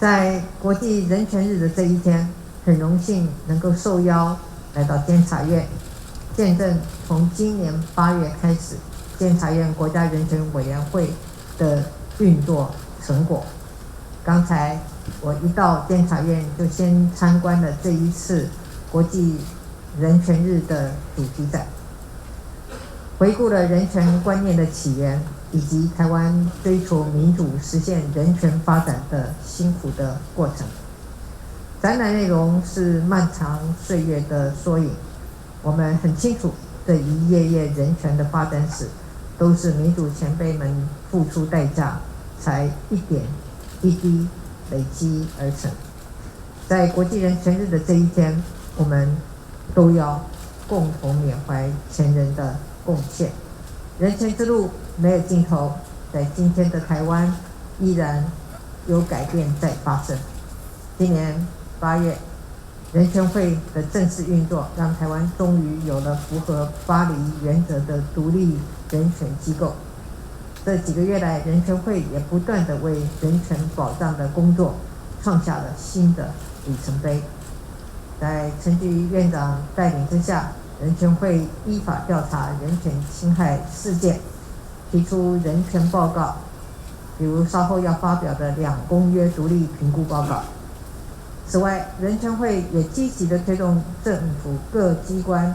在国际人权日的这一天，很荣幸能够受邀来到监察院，见证从今年8月开始，监察院国家人权委员会的运作成果。刚才我一到监察院，就先参观了这一次国际人权日的主题展，回顾了人权观念的起源，以及台湾追求民主、实现人权发展的辛苦的过程。展览内容是漫长岁月的缩影，我们很清楚，这一页页人权的发展史，都是民主前辈们付出代价，才一点一滴累积而成。在国际人权日的这一天，我们都要共同缅怀前人的贡献。人权之路没有尽头，在今天的台湾依然有改变在发生。今年8月，人权会的正式运作，让台湾终于有了符合巴黎原则的独立人权机构。这几个月来，人权会也不断地为人权保障的工作创下了新的里程碑。在陈菊院长带领之下，人权会依法调查人权侵害事件，提出人权报告，比如稍后要发表的2公约独立评估报告。此外，人权会也积极地推动政府各机关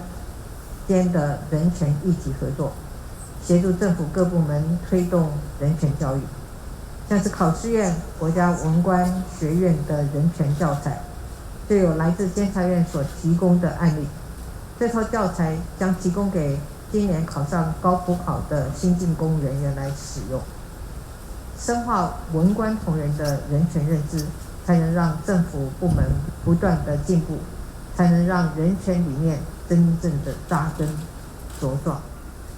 间的人权议题合作，协助政府各部门推动人权教育，像是考试院、国家文官学院的人权教材，就有来自监察院所提供的案例。这套教材将提供给今年考上高普考的新进公务人员来使用，深化文官同仁的人权认知，才能让政府部门不断的进步，才能让人权理念真正的扎根茁壮。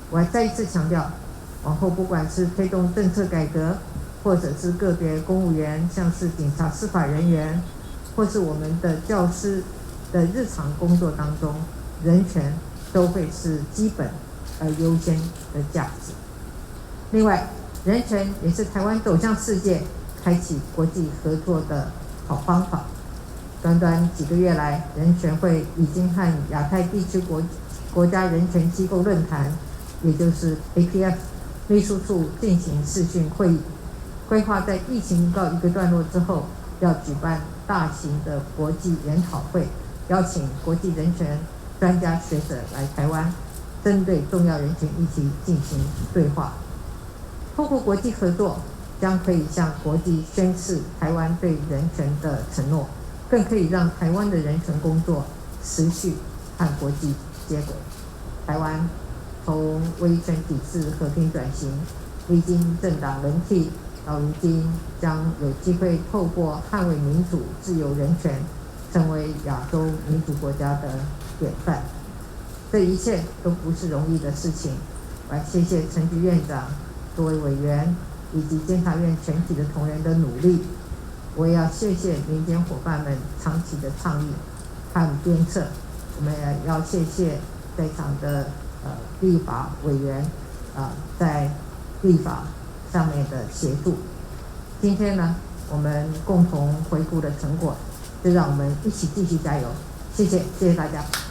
我还再一次强调，往后不管是推动政策改革，或者是个别公务员，像是警察、司法人员，或是我们的教师的日常工作当中，人权都会是基本而优先的价值。另外，人权也是台湾走向世界、开启国际合作的好方法。短短几个月来，人权会已经和亚太地区国家人权机构论坛，也就是 APF 秘书处进行视讯会议，规划在疫情告一个段落之后，要举办大型的国际研讨会，邀请国际人权专家学者来台湾，针对重要人权议题进行对话。透过国际合作，将可以向国际宣示台湾对人权的承诺，更可以让台湾的人权工作持续和国际接轨。台湾从威权体制和平转型，历经政党轮替，到如今将有机会透过捍卫民主、自由、人权，成为亚洲民主国家的典范。这一切都不是容易的事情。我谢谢陈菊院长、各位委员以及监察院全体的同仁的努力。我也要谢谢民间伙伴们长期的倡议和鞭策。我们也要谢谢在场的立法委员在立法上面的协助。今天呢，我们共同回顾的成果，就让我们一起继续加油。谢谢大家。